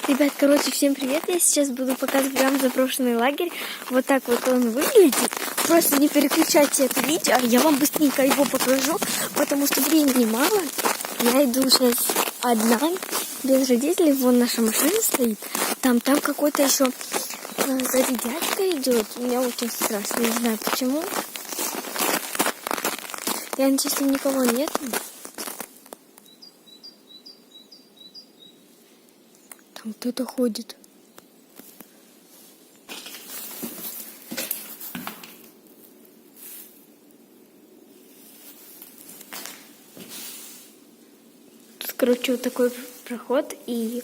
Ребят, короче, всем привет. Я сейчас буду показывать вам заброшенный лагерь. Вот так вот он выглядит. Просто не переключайте это видео, я вам быстренько его покажу, потому что времени мало. Я иду сейчас одна, без родителей. Вон наша машина стоит. Там какой-то еще сзади дядька идет. Мне очень страшно, не знаю почему. Я надеюсь, там никого нет. Там кто-то ходит. Тут, короче, вот такой проход, и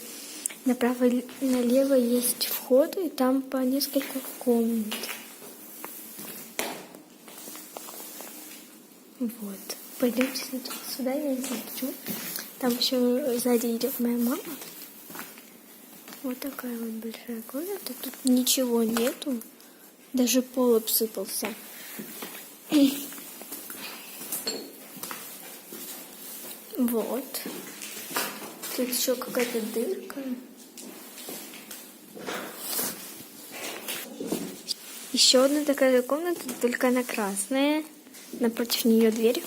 направо и налево есть вход, и там по несколько комнат. Вот. Пойдемте сюда, я не знаю почему. Там еще сзади идет моя мама. Вот такая вот большая комната. Тут ничего нету. Даже пол обсыпался. Вот. Тут еще какая-то дырка. Еще одна такая же комната, только она красная. Напротив нее дверь.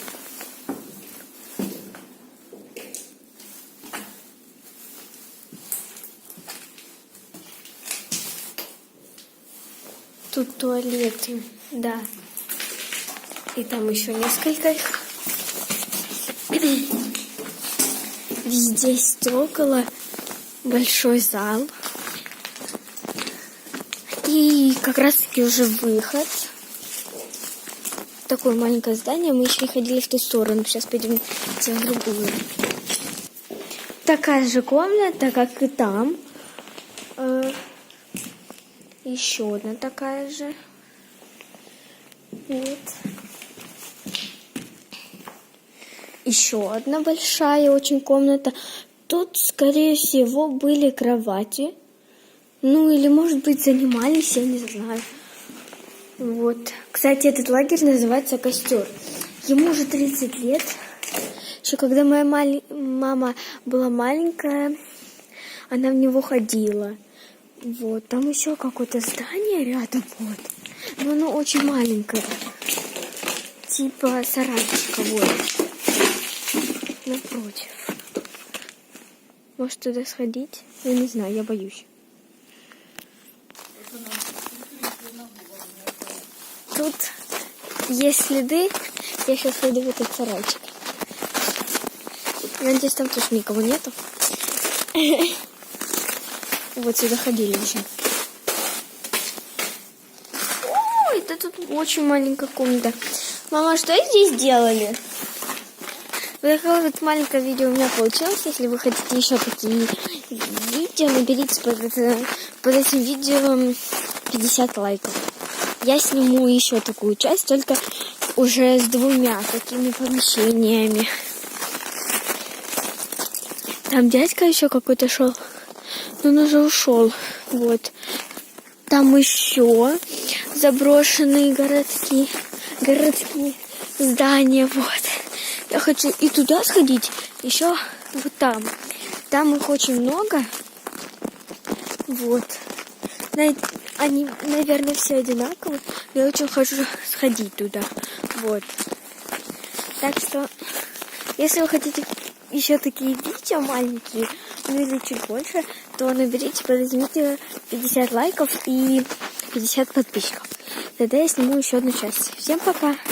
Тут туалеты, да. И там еще несколько их. Везде стекла, большой зал. И как раз таки уже выход. Такое маленькое здание. Мы еще не ходили в ту сторону. Сейчас пойдем в другую. Такая же комната, как и там. Еще одна такая же. Вот. Еще одна большая очень комната. Тут, скорее всего, были кровати. Ну, или, может быть, занимались, я не знаю. Вот. Кстати, этот лагерь называется «Костер». Ему уже 30 лет. Еще когда моя мама была маленькая, она в него ходила. Вот, там еще какое-то здание рядом, вот. Но оно очень маленькое. Типа сарайчика, вот. Напротив. Может туда сходить? Я не знаю, я боюсь. Тут есть следы. Я сейчас пойду в этот сарайчик. Я надеюсь, там тоже никого нету. Вот сюда ходили уже. Ой, да тут очень маленькая комната. Мама, что здесь делали? Вот такое вот маленькое видео у меня получилось. Если вы хотите еще такие видео, наберите под этим видео 50 лайков. Я сниму еще такую часть, только уже с 2 такими помещениями. Там дядька еще какой-то шел. Он уже ушел. Вот. Там еще заброшенные городские здания. Вот. Я хочу и туда сходить. Еще вот там. Там их очень много. Вот. Они, наверное, все одинаковые. Но я очень хочу сходить туда. Вот. Так что, если вы хотите еще такие видео маленькие, ну или чуть больше, то наберите под этим видео 50 лайков и 50 подписчиков. Тогда я сниму еще одну часть. Всем пока!